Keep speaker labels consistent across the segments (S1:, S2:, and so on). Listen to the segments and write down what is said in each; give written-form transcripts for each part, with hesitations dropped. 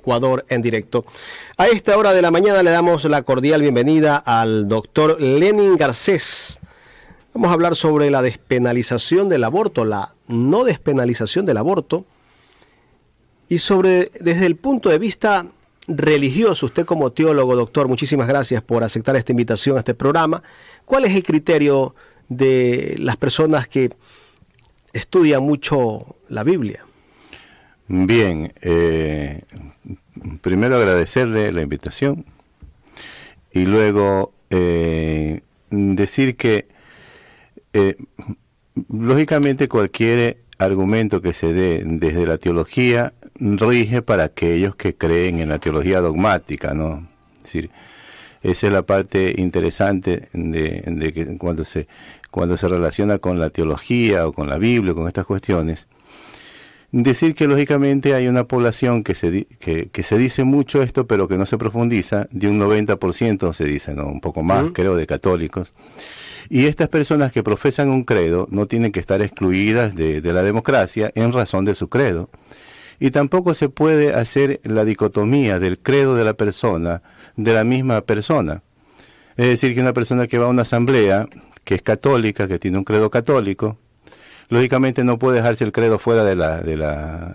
S1: Ecuador en directo. A esta hora de la mañana le damos la cordial bienvenida al doctor Lenin Garcés. Vamos a hablar sobre la despenalización del aborto, la no despenalización del aborto, y sobre, desde el punto de vista religioso, usted como teólogo, doctor, muchísimas gracias por aceptar esta invitación a este programa. ¿Cuál es el criterio de las personas que estudian mucho la Biblia?
S2: Bien, primero agradecerle la invitación y luego decir que lógicamente cualquier argumento que se dé desde la teología rige para aquellos que creen en la teología dogmática, ¿no? Es decir, esa es la parte interesante de que cuando se relaciona con la teología o con la Biblia, con estas cuestiones. Decir que lógicamente hay una población que se dice mucho esto, pero que no se profundiza, de un 90% se dice, ¿no? Un poco más, creo, de católicos. Y estas personas que profesan un credo no tienen que estar excluidas de la democracia en razón de su credo. Y tampoco se puede hacer la dicotomía del credo de la persona, de la misma persona. Es decir, que una persona que va a una asamblea, que es católica, que tiene un credo católico, lógicamente no puede dejarse el credo fuera de la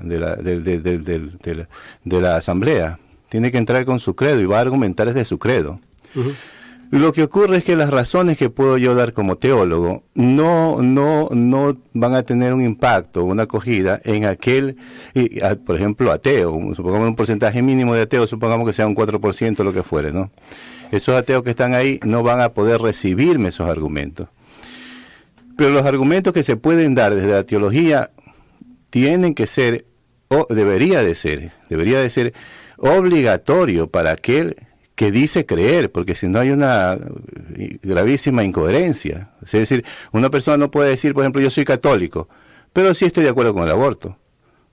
S2: asamblea. Tiene que entrar con su credo y va a argumentar desde su credo. Lo que ocurre es que las razones que puedo yo dar como teólogo no van a tener un impacto, una acogida en aquel, por ejemplo, ateo. Supongamos un porcentaje mínimo de ateos, supongamos que sea un 4%, lo que fuere, ¿no? Esos ateos que están ahí no van a poder recibirme esos argumentos. Pero los argumentos que se pueden dar desde la teología tienen que ser, o debería de ser obligatorio para aquel que dice creer, porque si no hay una gravísima incoherencia. Es decir, una persona no puede decir, por ejemplo, yo soy católico, pero sí estoy de acuerdo con el aborto.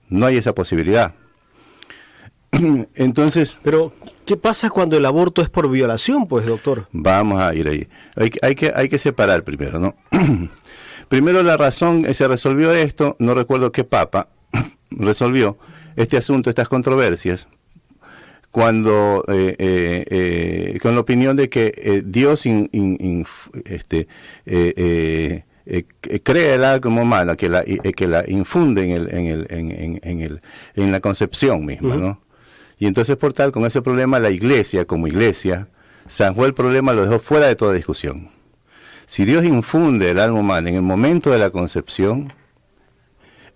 S2: No hay esa posibilidad. Entonces,
S1: pero ¿qué pasa cuando el aborto es por violación, pues, doctor?
S2: Vamos a ir ahí. Hay que separar primero, ¿no? Primero la razón, se resolvió esto, no recuerdo qué papa resolvió este asunto, estas controversias, cuando con la opinión de que Dios crea el alma humana, que la infunde en la concepción misma, ¿no? Y entonces, por tal, con ese problema, la Iglesia, como Iglesia, zanjó el problema, lo dejó fuera de toda discusión. Si Dios infunde el alma humana en el momento de la concepción,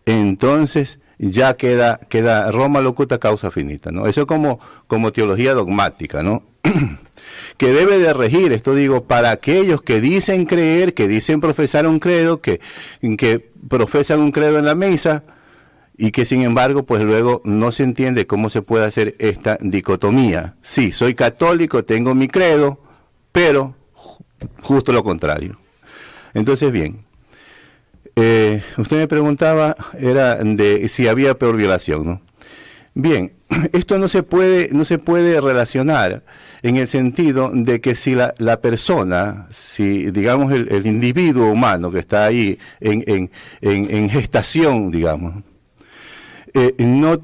S2: entonces ya queda Roma locuta causa finita, ¿no? Eso como teología dogmática, ¿no? Que debe de regir, esto digo, para aquellos que dicen creer, que dicen profesar un credo, que profesan un credo en la misa, y que sin embargo, pues luego no se entiende cómo se puede hacer esta dicotomía. Sí, soy católico, tengo mi credo, pero justo lo contrario. Entonces, bien, usted me preguntaba, era de si había peor violación, ¿no? Bien, esto no se puede relacionar en el sentido de que si la persona, si digamos el individuo humano que está ahí en gestación, digamos, no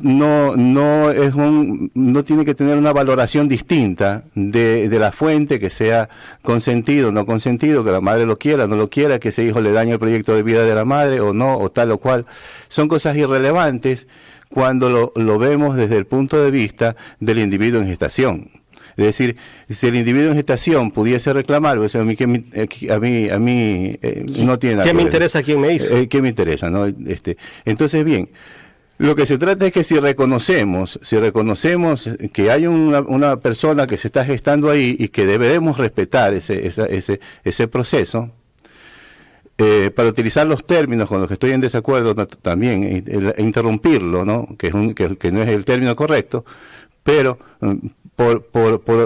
S2: tiene que tener una valoración distinta de la fuente, que sea consentido o no consentido, que la madre lo quiera o no lo quiera, que ese hijo le dañe el proyecto de vida de la madre o no, o tal o cual. Son cosas irrelevantes cuando lo vemos desde el punto de vista del individuo en gestación. Es decir, si el individuo en gestación pudiese reclamar, pues a mí no tiene nada que ver.
S1: ¿Qué me interesa quién me hizo?
S2: ¿Qué me interesa, no? Entonces, bien, lo que se trata es que si reconocemos que hay una persona que se está gestando ahí y que debemos respetar ese proceso, para utilizar los términos con los que estoy en desacuerdo también, interrumpirlo, ¿no? Que no es el término correcto, pero por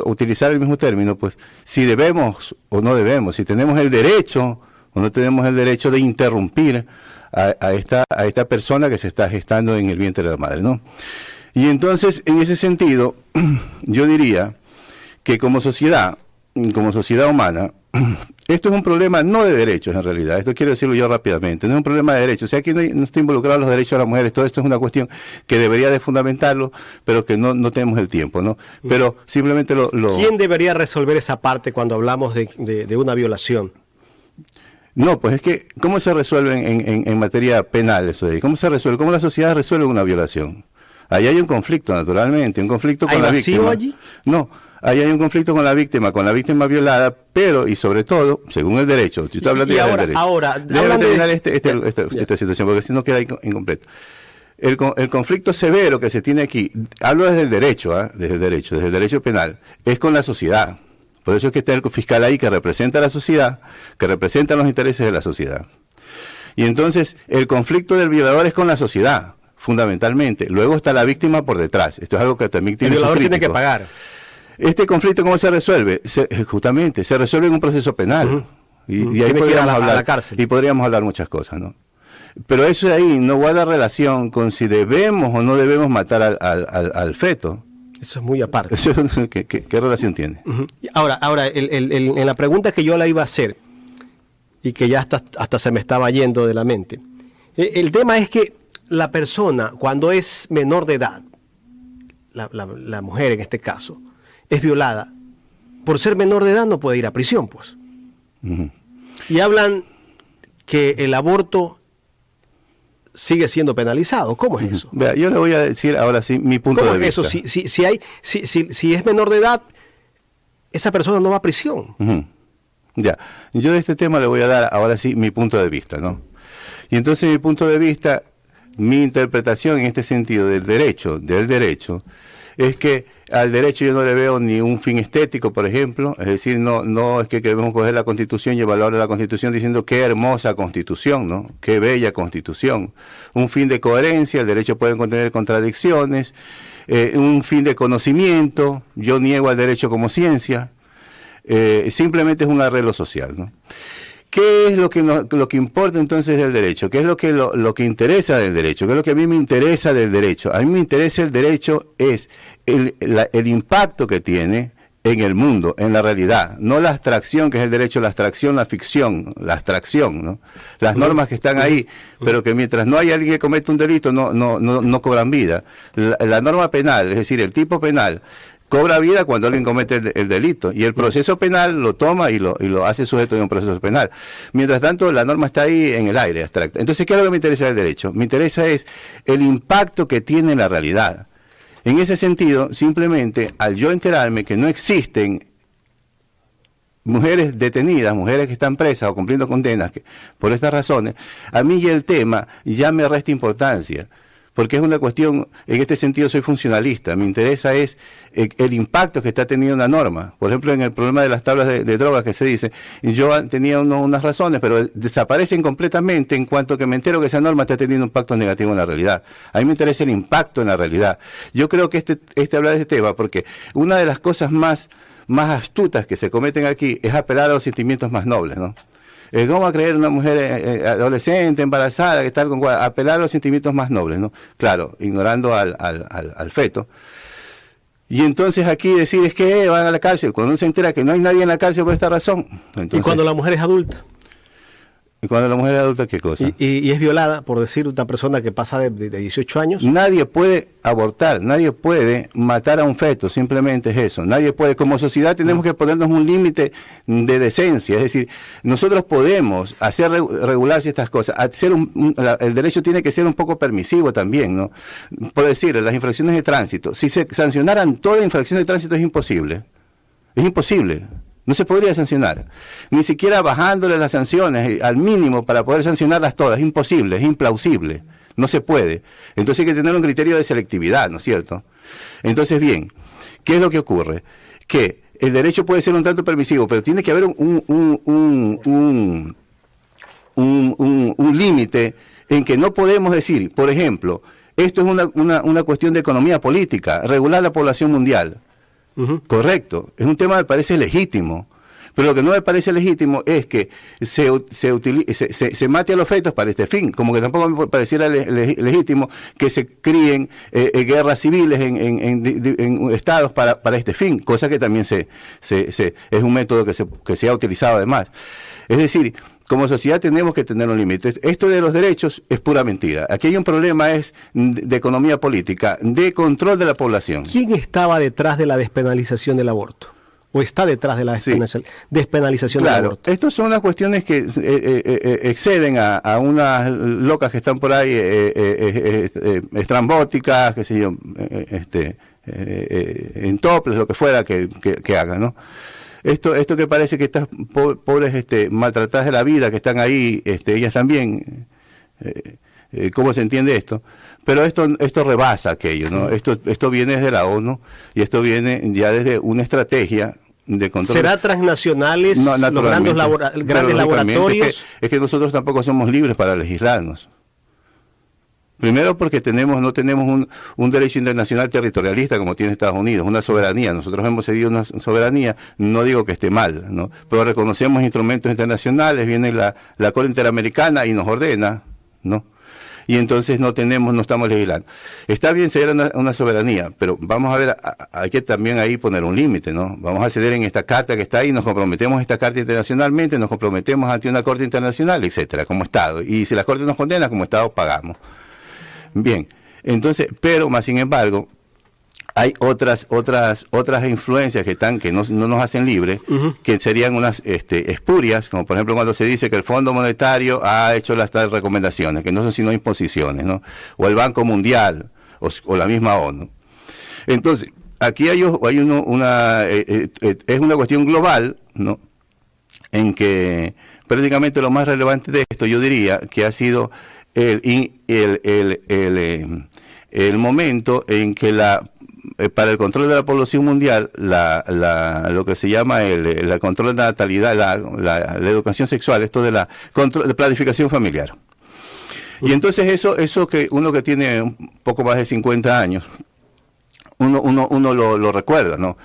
S2: utilizar el mismo término, pues si debemos o no debemos, si tenemos el derecho o no tenemos el derecho de interrumpir a esta persona que se está gestando en el vientre de la madre, ¿no? Y entonces, en ese sentido, yo diría que como sociedad humana, Esto es un problema no de derechos en realidad, esto quiero decirlo yo rápidamente, no es un problema de derechos, o sea, aquí no está involucrado los derechos de las mujeres, todo esto es una cuestión que debería de fundamentarlo, pero que no tenemos el tiempo, ¿no? Pero simplemente
S1: ¿Quién debería resolver esa parte cuando hablamos de una violación?
S2: No, pues es que, ¿cómo se resuelve en materia penal eso de ahí? ¿Cómo se resuelve? ¿Cómo la sociedad resuelve una violación? Ahí hay un conflicto, naturalmente, un conflicto con la víctima.
S1: ¿Hay vacío allí?
S2: No. Ahí hay un conflicto con la víctima violada, pero, y sobre todo, según el derecho, yo estoy hablando del derecho.
S1: Ahora,
S2: déjame terminar esta situación, porque si no queda incompleto. El conflicto severo que se tiene aquí, hablo desde el derecho, desde el derecho penal, es con la sociedad. Por eso es que está el fiscal ahí que representa a la sociedad, que representa los intereses de la sociedad. Y entonces, el conflicto del violador es con la sociedad, fundamentalmente. Luego está la víctima por detrás. Esto es algo que también tiene
S1: el violador tiene que pagar.
S2: Este conflicto, ¿cómo se resuelve? Justamente, se resuelve en un proceso penal. Y ahí podríamos hablar, a la cárcel. Y podríamos hablar muchas cosas, ¿no? Pero eso de ahí no guarda relación con si debemos o no debemos matar al feto.
S1: Eso es muy aparte.
S2: ¿Qué relación tiene?
S1: Ahora, en la pregunta que yo la iba a hacer, y que ya hasta se me estaba yendo de la mente, el tema es que la persona, cuando es menor de edad, la mujer en este caso, es violada, por ser menor de edad no puede ir a prisión, pues. Y hablan que el aborto sigue siendo penalizado. ¿Cómo es eso?
S2: Vea, yo le voy a decir ahora sí mi punto de vista.
S1: ¿Cómo es eso? Si es menor de edad, esa persona no va a prisión.
S2: Ya, yo de este tema le voy a dar ahora sí mi punto de vista, ¿no? Y entonces mi punto de vista, mi interpretación en este sentido del derecho, es que al derecho yo no le veo ni un fin estético, por ejemplo, es decir, no es que debemos coger la Constitución y evaluar la Constitución diciendo qué hermosa Constitución, ¿no? Qué bella Constitución. Un fin de coherencia, el derecho puede contener contradicciones, un fin de conocimiento, yo niego al derecho como ciencia, simplemente es un arreglo social, ¿no? ¿Qué es lo que importa entonces del derecho? ¿Qué es lo que interesa del derecho? ¿Qué es lo que a mí me interesa del derecho? A mí me interesa el derecho es el impacto que tiene en el mundo, en la realidad, no la abstracción que es el derecho, la abstracción, la ficción, la abstracción, ¿no? Las normas que están ahí, pero que mientras no hay alguien que cometa un delito no cobran vida. La norma penal, es decir, el tipo penal, cobra vida cuando alguien comete el delito, y el proceso penal lo toma y lo hace sujeto de un proceso penal. Mientras tanto, la norma está ahí en el aire, abstracta. Entonces, ¿qué es lo que me interesa del derecho? Me interesa es el impacto que tiene en la realidad. En ese sentido, simplemente, al yo enterarme que no existen mujeres detenidas, mujeres que están presas o cumpliendo condenas por estas razones, a mí ya el tema ya me resta importancia. Porque es una cuestión, en este sentido soy funcionalista, me interesa es el impacto que está teniendo una norma. Por ejemplo, en el problema de las tablas de drogas que se dice, yo tenía unas razones, pero desaparecen completamente en cuanto que me entero que esa norma está teniendo un impacto negativo en la realidad. A mí me interesa el impacto en la realidad. Yo creo que hablar de este tema, porque una de las cosas más astutas que se cometen aquí es apelar a los sentimientos más nobles, ¿no? ¿Cómo va a creer una mujer adolescente, embarazada, que tal con apelar a los sentimientos más nobles, ¿no? Claro, ignorando al feto. Y entonces aquí decir es que van a la cárcel, cuando uno se entera que no hay nadie en la cárcel por esta razón. Entonces,
S1: ¿y cuando la mujer es adulta?
S2: ¿Y cuando la mujer es adulta qué cosa?
S1: Y es violada, por decir, una persona que pasa de 18 años.
S2: Nadie puede abortar, nadie puede matar a un feto, simplemente es eso. Nadie puede, como sociedad tenemos que ponernos un límite de decencia, es decir, nosotros podemos hacer regularse estas cosas, el derecho tiene que ser un poco permisivo también, ¿no? Por decir, las infracciones de tránsito, si se sancionaran todas las infracciones de tránsito es imposible. No se podría sancionar, ni siquiera bajándole las sanciones al mínimo para poder sancionarlas todas, es imposible, es implausible, no se puede. Entonces hay que tener un criterio de selectividad, ¿no es cierto? Entonces, bien, ¿qué es lo que ocurre? Que el derecho puede ser un tanto permisivo, pero tiene que haber un límite en que no podemos decir, por ejemplo, esto es una cuestión de economía política, regular la población mundial. Correcto, es un tema que me parece legítimo, Pero lo que no me parece legítimo es que se mate a los fetos para este fin, como que tampoco me pareciera legítimo que se críen guerras civiles en estados para este fin, cosa que también es un método que se ha utilizado además. Es decir, como sociedad tenemos que tener un límite. Esto de los derechos es pura mentira. Aquí hay un problema de economía política, de control de la población.
S1: ¿Quién estaba detrás de la despenalización del aborto? ¿O está detrás de la despenalización del aborto?
S2: Estas son las cuestiones que exceden a unas locas que están por ahí, estrambóticas, qué sé yo, en toples, lo que fuera que hagan, ¿no? Esto que parece que estas pobres maltratadas de la vida que están ahí, ellas también, ¿cómo se entiende esto? Pero esto rebasa aquello, ¿no? Esto viene desde la ONU y esto viene ya desde una estrategia de control.
S1: ¿Será transnacionales los grandes laboratorios?
S2: Es que nosotros tampoco somos libres para legislarnos. Primero porque no tenemos un derecho internacional territorialista como tiene Estados Unidos, una soberanía. Nosotros hemos cedido una soberanía, no digo que esté mal, ¿no? Pero reconocemos instrumentos internacionales, viene la Corte Interamericana y nos ordena, ¿no? Y entonces no estamos legislando. Está bien ceder una soberanía, pero vamos a ver, hay que también ahí poner un límite, ¿no? Vamos a ceder en esta carta que está ahí, nos comprometemos a esta carta internacionalmente, nos comprometemos ante una Corte Internacional, etcétera, como Estado. Y si la Corte nos condena, como Estado pagamos. Bien, entonces, pero más sin embargo, hay otras influencias que no nos hacen libres, que serían unas espurias, como por ejemplo cuando se dice que el Fondo Monetario ha hecho las tales recomendaciones, que no son sino imposiciones, ¿no? O el Banco Mundial, o la misma ONU. Entonces, aquí es una cuestión global, ¿no? En que prácticamente lo más relevante de esto, yo diría, que ha sido el momento en que para el control de la población mundial, lo que se llama el control de la natalidad, la educación sexual, esto de de planificación familiar. Y entonces eso que uno que tiene un poco más de 50 años, uno lo recuerda, ¿no?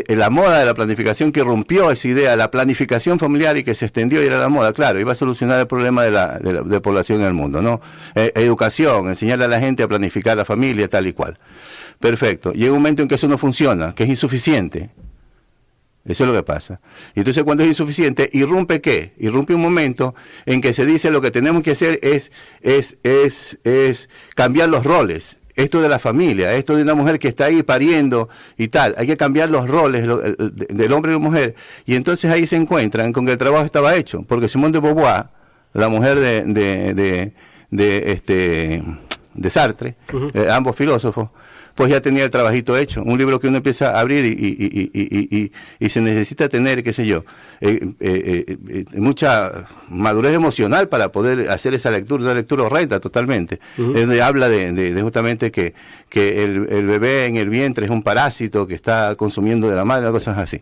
S2: La moda de la planificación que rompió esa idea, la planificación familiar y que se extendió y era la moda, claro, iba a solucionar el problema de población en el mundo, ¿no? Educación, enseñarle a la gente a planificar la familia, tal y cual. Perfecto. Llega un momento en que eso no funciona, que es insuficiente. Eso es lo que pasa. Y entonces cuando es insuficiente, ¿irrumpe qué? Irrumpe un momento en que se dice lo que tenemos que hacer es cambiar los roles. Esto de la familia, esto de una mujer que está ahí pariendo y tal, hay que cambiar los roles del hombre y la mujer, y entonces ahí se encuentran con que el trabajo estaba hecho, porque Simone de Beauvoir, la mujer de Sartre, ambos filósofos, pues ya tenía el trabajito hecho, un libro que uno empieza a abrir y se necesita tener, qué sé yo, mucha madurez emocional para poder hacer esa lectura, una lectura horrenda totalmente, donde habla de justamente que el bebé en el vientre es un parásito que está consumiendo de la madre, cosas así.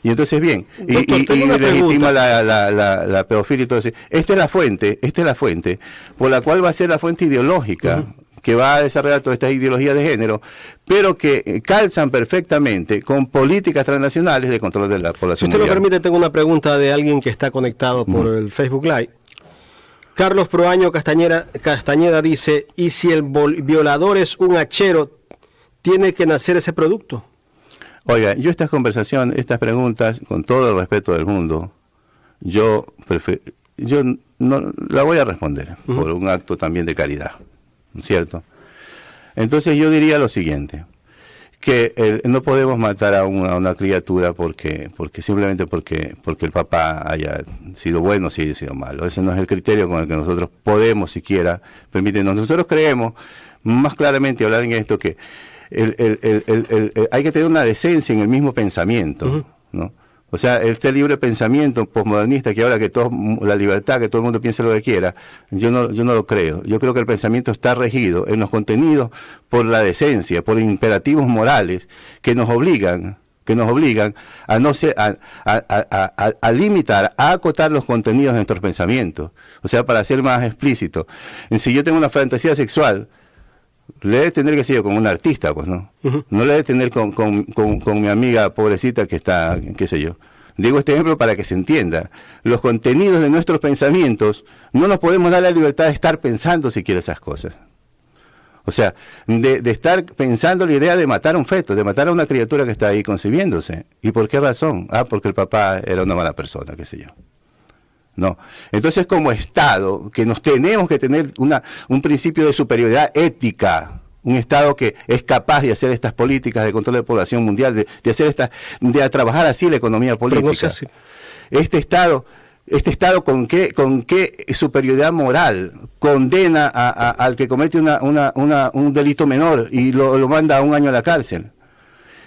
S2: Y entonces bien, doctor, y legitima la pedofilia y todo eso. Esta es la fuente por la cual va a ser la fuente ideológica que va a desarrollar todas estas ideologías de género, pero que calzan perfectamente con políticas transnacionales de control de la población.
S1: Si usted lo permite, tengo una pregunta de alguien que está conectado por el Facebook Live. Carlos Proaño Castañeda dice, ¿y si el violador es un hachero, tiene que nacer ese producto?
S2: Oiga, yo estas preguntas, con todo el respeto del mundo, yo no la voy a responder por un acto también de caridad, ¿cierto? Entonces yo diría lo siguiente, que no podemos matar a una criatura simplemente porque el papá haya sido bueno o si haya sido malo. Ese no es el criterio con el que nosotros podemos siquiera permitirnos. Nosotros creemos, más claramente hablar en esto, que hay que tener una decencia en el mismo pensamiento, ¿no? O sea, este libre pensamiento posmodernista que ahora que la libertad, que todo el mundo piense lo que quiera, yo no lo creo. Yo creo que el pensamiento está regido en los contenidos por la decencia, por imperativos morales que nos obligan a no ser, a limitar, a acotar los contenidos de nuestros pensamientos. O sea, para ser más explícito, si yo tengo una fantasía sexual, le debe tener, qué sé yo, con un artista, pues, ¿no? No le debe tener con mi amiga pobrecita que está, qué sé yo. Digo este ejemplo para que se entienda. Los contenidos de nuestros pensamientos, no nos podemos dar la libertad de estar pensando siquiera esas cosas. O sea, de estar pensando la idea de matar a un feto, de matar a una criatura que está ahí concibiéndose. ¿Y por qué razón? Porque el papá era una mala persona, qué sé yo. No. Entonces, como Estado, que nos tenemos que tener un principio de superioridad ética, un Estado que es capaz de hacer estas políticas de control de población mundial, de trabajar así la economía política.
S1: Pero no sé así.
S2: Este Estado ¿con qué superioridad moral condena al que comete un delito menor y lo manda a un año a la cárcel?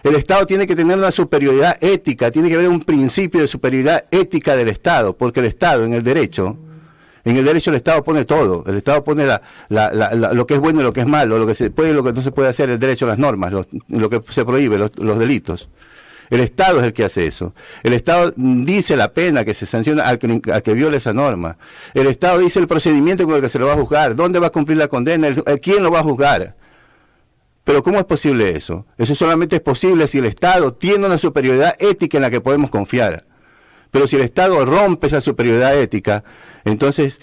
S2: El Estado tiene que tener una superioridad ética, tiene que haber un principio de superioridad ética del Estado, porque el Estado en el derecho el Estado pone todo, el Estado pone lo que es bueno y lo que es malo, lo que se puede y lo que no se puede hacer, el derecho a las normas, lo que se prohíbe, los delitos. El Estado es el que hace eso. El Estado dice la pena que se sanciona al que viole esa norma. El Estado dice el procedimiento con el que se lo va a juzgar, dónde va a cumplir la condena, quién lo va a juzgar. Pero ¿cómo es posible eso? Eso solamente es posible si el Estado tiene una superioridad ética en la que podemos confiar. Pero si el Estado rompe esa superioridad ética, entonces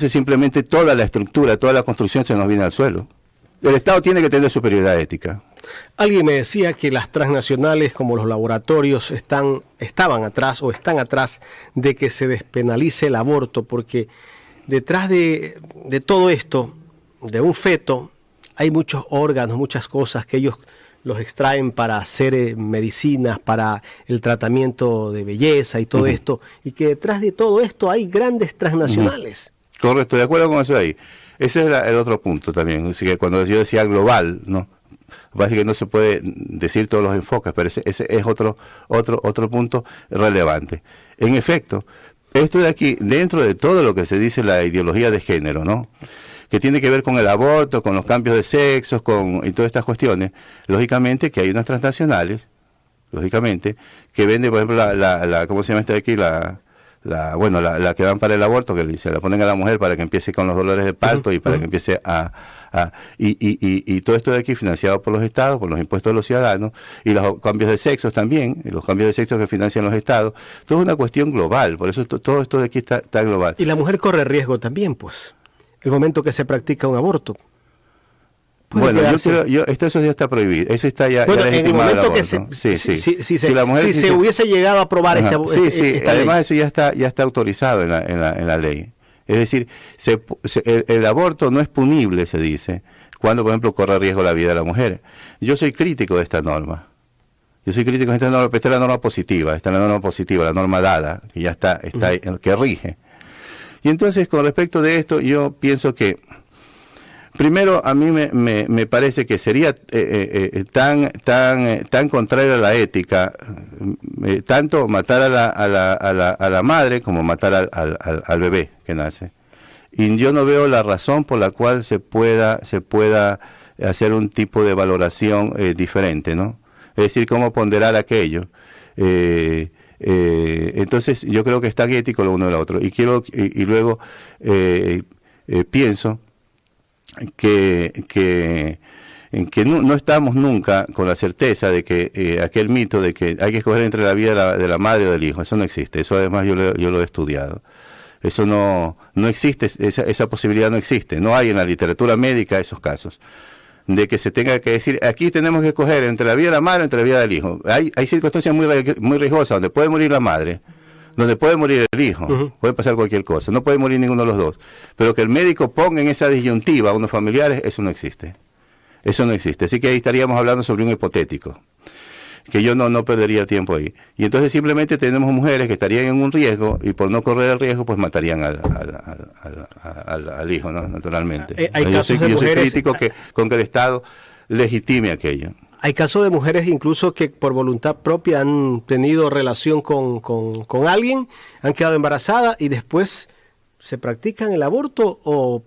S2: simplemente toda la estructura, toda la construcción se nos viene al suelo. El Estado tiene que tener superioridad ética.
S1: Alguien me decía que las transnacionales como los laboratorios estaban atrás o están atrás de que se despenalice el aborto, porque detrás de todo esto, de un feto, hay muchos órganos, muchas cosas que ellos los extraen para hacer medicinas, para el tratamiento de belleza y todo esto, y que detrás de todo esto hay grandes transnacionales.
S2: Correcto, de acuerdo con eso ahí. Ese es el otro punto también. Así que cuando yo decía global, ¿no? Parece que no se puede decir todos los enfoques, pero ese es otro punto relevante. En efecto, esto de aquí, dentro de todo lo que se dice la ideología de género, ¿no? Que tiene que ver con el aborto, con los cambios de sexos, y todas estas cuestiones, lógicamente que hay unas transnacionales, lógicamente, que venden, por ejemplo, ¿cómo se llama esta de aquí? La que dan para el aborto, que se la ponen a la mujer para que empiece con los dolores de parto y para que empiece y todo esto de aquí financiado por los estados, por los impuestos de los ciudadanos, y los cambios de sexos también, y los cambios de sexos que financian los estados, todo es una cuestión global, por eso todo esto de aquí está global.
S1: Y la mujer corre riesgo también, pues, el momento que se practica un aborto.
S2: Bueno, eso ya está prohibido, eso está ya,
S1: bueno,
S2: ya
S1: en el momento
S2: aborto,
S1: que se hubiese llegado a aprobar
S2: además eso ya está autorizado en la ley. Es decir, el aborto no es punible, se dice, cuando, por ejemplo, corre riesgo la vida de la mujer. Yo soy crítico de esta norma. Pero esta es la norma positiva, la norma dada, que ya está que rige. Y entonces, con respecto de esto, yo pienso que primero, a mí me parece que sería tan contrario a la ética, tanto matar a la madre como matar al bebé que nace. Y yo no veo la razón por la cual se pueda hacer un tipo de valoración diferente, ¿no? Es decir, cómo ponderar aquello. Entonces, yo creo que es tan ético lo uno de lo otro. Y luego pienso que no estamos nunca con la certeza de que aquel mito de que hay que escoger entre la vida de la madre o del hijo, eso no existe. Eso además yo lo he estudiado. Eso no existe, esa posibilidad no existe. No hay en la literatura médica esos casos de que se tenga que decir, aquí tenemos que escoger entre la vida de la madre o entre la vida del hijo. Hay circunstancias muy riesgosas donde puede morir la madre, donde puede morir el hijo, puede pasar cualquier cosa, no puede morir ninguno de los dos, pero que el médico ponga en esa disyuntiva a unos familiares, eso no existe. Eso no existe. Así que ahí estaríamos hablando sobre un hipotético, que yo no perdería tiempo ahí. Y entonces simplemente tenemos mujeres que estarían en un riesgo y por no correr el riesgo, pues matarían al hijo, ¿no? Naturalmente. Yo soy crítico con que el Estado legitime aquello.
S1: Hay casos de mujeres incluso que por voluntad propia han tenido relación con alguien, han quedado embarazadas y después se practican el aborto, o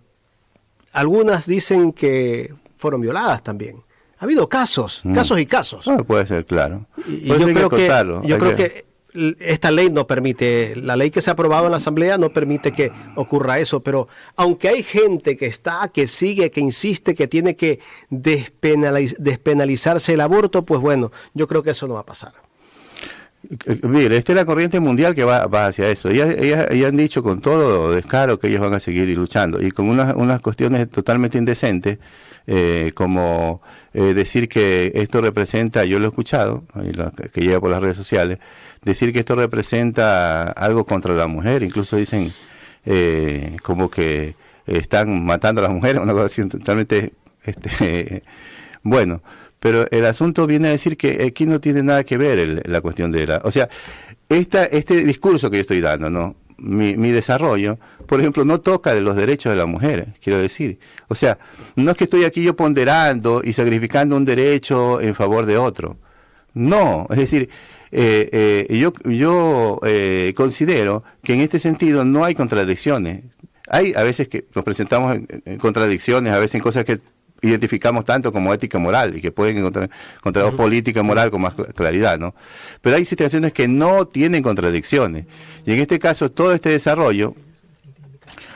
S1: algunas dicen que fueron violadas también. Ha habido casos y casos.
S2: No, puede ser, claro.
S1: Y yo creo que esta ley no permite, la ley que se ha aprobado en la Asamblea no permite que ocurra eso, pero aunque hay gente que sigue, que insiste que tiene que despenalizarse el aborto, pues bueno, yo creo que eso no va a pasar.
S2: Mire, esta es la corriente mundial que va hacia eso. Ellas han dicho con todo descaro que ellos van a seguir luchando y con unas cuestiones totalmente indecentes, como decir que esto representa, yo lo he escuchado, que llega por las redes sociales, decir que esto representa algo contra la mujer, incluso dicen como que están matando a las mujeres, una cosa así totalmente, bueno. Pero el asunto viene a decir que aquí no tiene nada que ver la cuestión de la... O sea, este discurso que yo estoy dando, ¿no? Mi desarrollo, por ejemplo, no toca de los derechos de la mujer, quiero decir. O sea, no es que estoy aquí yo ponderando y sacrificando un derecho en favor de otro. No, es decir, yo considero que en este sentido no hay contradicciones. Hay a veces que nos presentamos en contradicciones, a veces en cosas que identificamos tanto como ética moral y que pueden encontrar política y moral con más claridad, ¿no? Pero hay situaciones que no tienen contradicciones y en este caso todo este desarrollo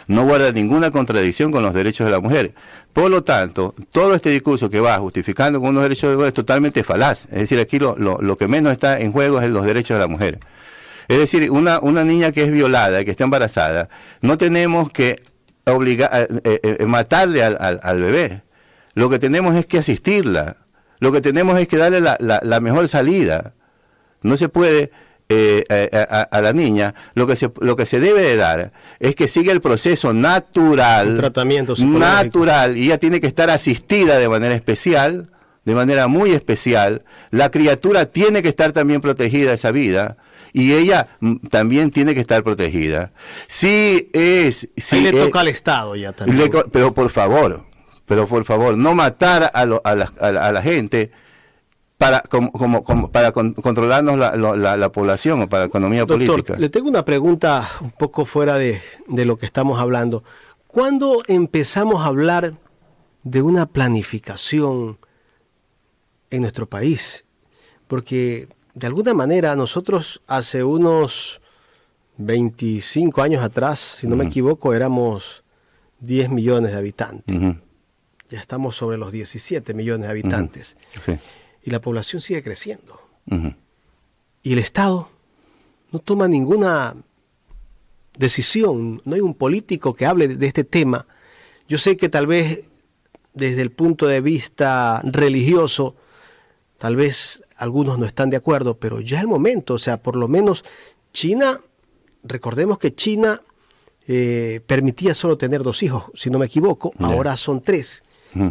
S2: no guarda ninguna contradicción con los derechos de la mujer. Por lo tanto, todo este discurso que va justificando con unos derechos de la mujer es totalmente falaz. Es decir, aquí lo que menos está en juego es los derechos de la mujer. Es decir, una niña que es violada, que está embarazada, no tenemos que matarle al bebé. Lo que tenemos es que asistirla, lo que tenemos es que darle la mejor salida. No se puede a la niña, lo que se debe de dar es que siga el proceso natural,
S1: un tratamiento
S2: natural, y ella tiene que estar asistida de manera especial, de manera muy especial. La criatura tiene que estar también protegida esa vida. Y ella también tiene que estar protegida. Ahí
S1: le toca al Estado ya también.
S2: Pero por favor, no matar a la gente para controlarnos la población o para la economía política.
S1: Le tengo una pregunta un poco fuera de lo que estamos hablando. ¿Cuándo empezamos a hablar de una planificación en nuestro país? Porque de alguna manera nosotros hace unos 25 años atrás, si no me equivoco, éramos 10 millones de habitantes. Ya estamos sobre los 17 millones de habitantes.
S2: Sí.
S1: Y la población sigue creciendo. Y el Estado no toma ninguna decisión. No hay un político que hable de este tema. Yo sé que tal vez desde el punto de vista religioso, tal vez algunos no están de acuerdo, pero ya es el momento. O sea, por lo menos China, recordemos que China permitía solo tener 2 hijos, si no me equivoco. Ahora son 3.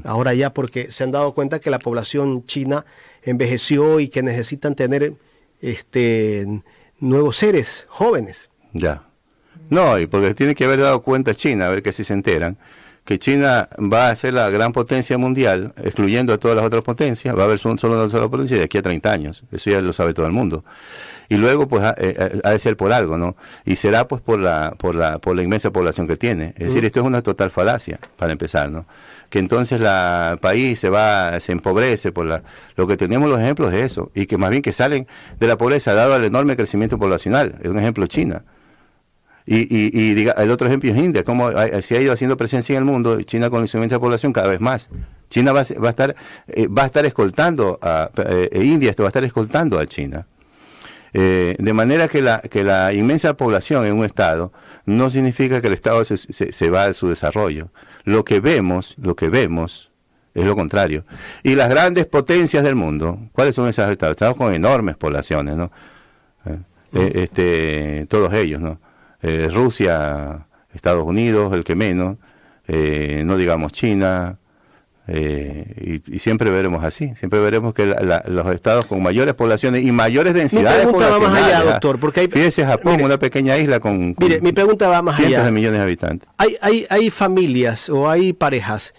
S1: Ahora ya, porque se han dado cuenta que la población china envejeció y que necesitan tener nuevos seres jóvenes.
S2: Ya. No, y porque tiene que haber dado cuenta China, a ver que si se enteran, que China va a ser la gran potencia mundial, excluyendo a todas las otras potencias, va a haber solo una sola potencia de aquí a 30 años. Eso ya lo sabe todo el mundo. Y luego, pues, ha de ser por algo, ¿no? Y será, pues, por la inmensa población que tiene. Es decir, esto es una total falacia, para empezar, ¿no? Que entonces el país se empobrece lo que tenemos los ejemplos de eso, y que más bien que salen de la pobreza dado al enorme crecimiento poblacional. Es un ejemplo China. Y el otro ejemplo es India, como se ha ido haciendo presencia en el mundo, China con su inmensa población cada vez más. China va a estar escoltando India va a estar escoltando a China. De manera que la inmensa población en un estado no significa que el estado se va de su desarrollo. Lo que vemos es lo contrario. Y las grandes potencias del mundo, ¿cuáles son esos estados? Estados con enormes poblaciones, ¿no? Todos ellos, ¿no? Rusia, Estados Unidos, el que menos, no digamos China, y siempre veremos así, siempre veremos que los estados con mayores poblaciones y mayores densidades poblacionales.
S1: Mi pregunta va más allá, doctor, porque hay...
S2: Fíjese Japón, una pequeña isla con
S1: mi pregunta va más
S2: cientos
S1: allá.
S2: de millones de habitantes.
S1: Hay familias o hay parejas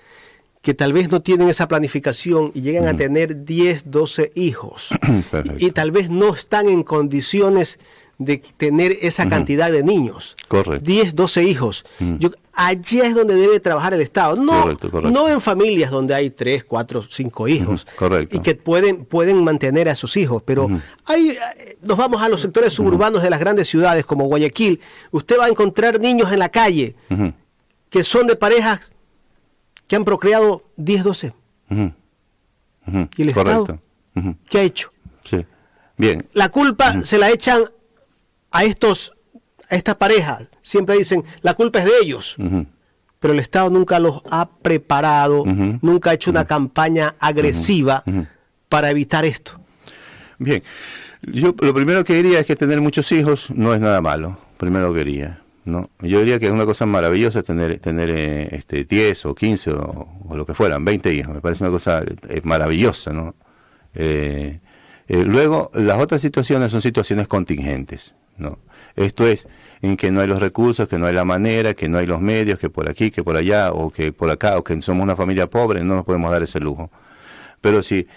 S1: que tal vez no tienen esa planificación y llegan a tener 10, 12 hijos y tal vez no están en condiciones de tener esa cantidad de niños.
S2: Correcto.
S1: 10, 12 hijos. Allí es donde debe trabajar el Estado.
S2: Correcto.
S1: No en familias donde hay 3, 4, 5 hijos.
S2: Correcto.
S1: Y que pueden mantener a sus hijos. Pero nos vamos a los sectores suburbanos de las grandes ciudades como Guayaquil. Usted va a encontrar niños en la calle que son de parejas que han procreado 10, 12. ¿Y el Estado qué ha hecho?
S2: Sí. Bien.
S1: La culpa se la echan a estas parejas. Siempre dicen, la culpa es de ellos. Pero el Estado nunca los ha preparado, nunca ha hecho una campaña agresiva para evitar esto.
S2: Bien. Yo lo primero que diría es que tener muchos hijos no es nada malo. Primero que diría, ¿no? Yo diría que es una cosa maravillosa tener 10 o 15 o lo que fueran, 20 hijos. Me parece una cosa maravillosa, ¿no? Luego, las otras situaciones son situaciones contingentes, ¿no? Esto es en que no hay los recursos, que no hay la manera, que no hay los medios, que por aquí, que por allá, o que por acá, o que somos una familia pobre, no nos podemos dar ese lujo. Pero si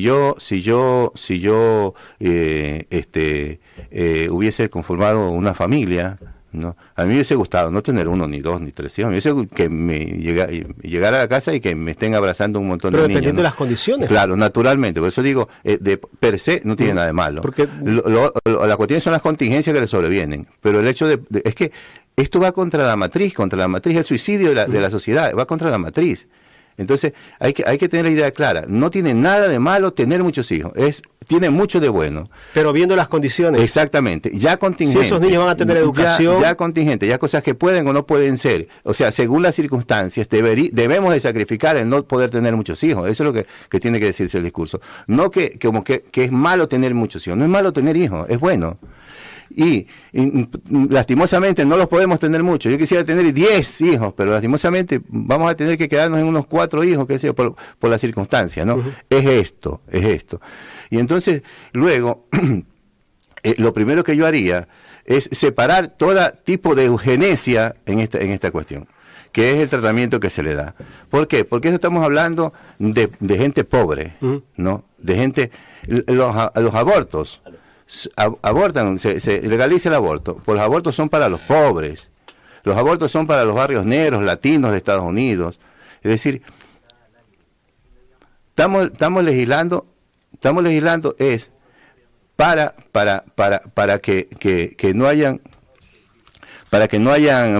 S2: yo hubiese conformado una familia, ¿no? A mí me hubiese gustado no tener 1, ni 2, ni 3 hijos. A mí me hubiese que llegar a la casa y que me estén abrazando un montón de niños. Pero
S1: dependiendo
S2: de
S1: las condiciones.
S2: Claro, naturalmente. Por eso digo, de per se no tiene nada de malo.
S1: Porque
S2: las cuestiones son las contingencias que le sobrevienen. Pero el hecho es que esto va contra la matriz del suicidio de la sociedad, va contra la matriz. Entonces hay que tener la idea clara. No tiene nada de malo tener muchos hijos, tiene mucho de bueno.
S1: Pero viendo las condiciones.
S2: Exactamente, ya contingente.
S1: Si esos niños van a tener educación.
S2: Ya contingente, ya cosas que pueden o no pueden ser. O sea, según las circunstancias, debemos de sacrificar el no poder tener muchos hijos. Eso es lo que tiene que decirse el discurso. No que es malo tener muchos hijos, no es malo tener hijos, es bueno. Y lastimosamente no los podemos tener muchos. Yo quisiera tener 10 hijos, pero lastimosamente vamos a tener que quedarnos en unos 4 hijos, qué sé yo, por las circunstancias, ¿no? Es esto. Y entonces, luego, lo primero que yo haría es separar todo tipo de eugenesia en esta cuestión, que es el tratamiento que se le da. ¿Por qué? Porque eso estamos hablando de gente pobre, ¿no? De gente, los abortos. Abortan, se legaliza el aborto, pues los abortos son para los pobres, los abortos son para los barrios negros, latinos de Estados Unidos. Es decir, estamos legislando es para que no hayan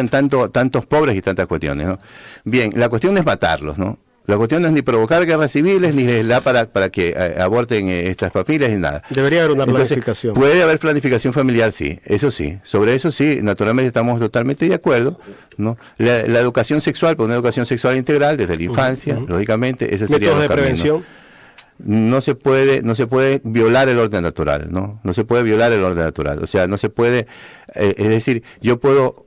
S2: tantos pobres y tantas cuestiones, ¿no? Bien, la cuestión no es matarlos, ¿no? La cuestión no es ni provocar guerras civiles, ni legislar para que aborten estas familias, ni nada.
S1: Debería haber una planificación.
S2: Puede haber planificación familiar, sí, eso sí. Sobre eso sí, naturalmente estamos totalmente de acuerdo, ¿no? La educación sexual, pues una educación sexual integral desde la infancia, lógicamente, ese sería
S1: métodos de prevención.
S2: No se puede violar el orden natural, ¿no? No se puede violar el orden natural. O sea, no se puede, es decir, yo puedo...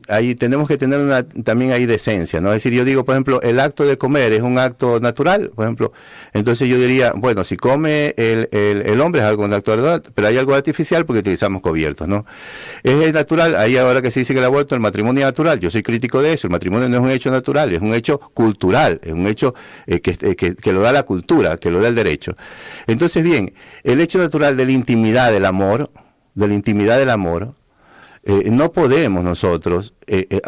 S2: Ahí tenemos que tener también hay decencia, ¿no? Es decir, yo digo, por ejemplo, el acto de comer es un acto natural, por ejemplo, entonces yo diría, bueno, si come el hombre es algo natural, pero hay algo artificial porque utilizamos cubiertos, ¿no? Es natural, ahí ahora que se dice que el aborto, el matrimonio es natural, yo soy crítico de eso, el matrimonio no es un hecho natural, es un hecho cultural, es un hecho que lo da la cultura, que lo da el derecho. Entonces, bien, el hecho natural de la intimidad del amor, no podemos nosotros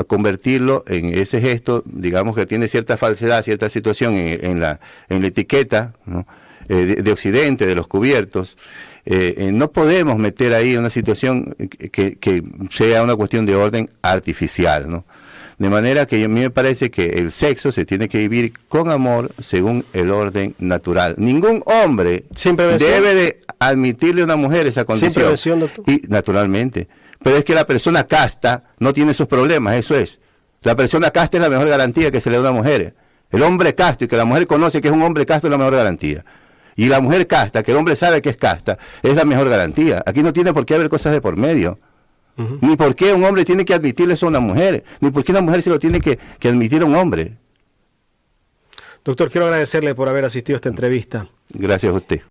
S2: convertirlo en ese gesto, digamos que tiene cierta falsedad, cierta situación en la etiqueta, ¿no? de Occidente, de los cubiertos. No podemos meter ahí una situación que sea una cuestión de orden artificial, ¿no? De manera que a mí me parece que el sexo se tiene que vivir con amor según el orden natural. Ningún hombre debe de admitirle a una mujer esa condición.
S1: ¿Sin prevención, doctor?
S2: Y naturalmente. Pero es que la persona casta no tiene esos problemas, eso es. La persona casta es la mejor garantía que se le da a una mujer. El hombre casto y que la mujer conoce que es un hombre casto es la mejor garantía. Y la mujer casta, que el hombre sabe que es casta, es la mejor garantía. Aquí no tiene por qué haber cosas de por medio. Ni por qué un hombre tiene que admitirle eso a una mujer, ni por qué una mujer se lo tiene que admitir a un hombre.
S1: Doctor, quiero agradecerle por haber asistido a esta entrevista.
S2: Gracias a usted.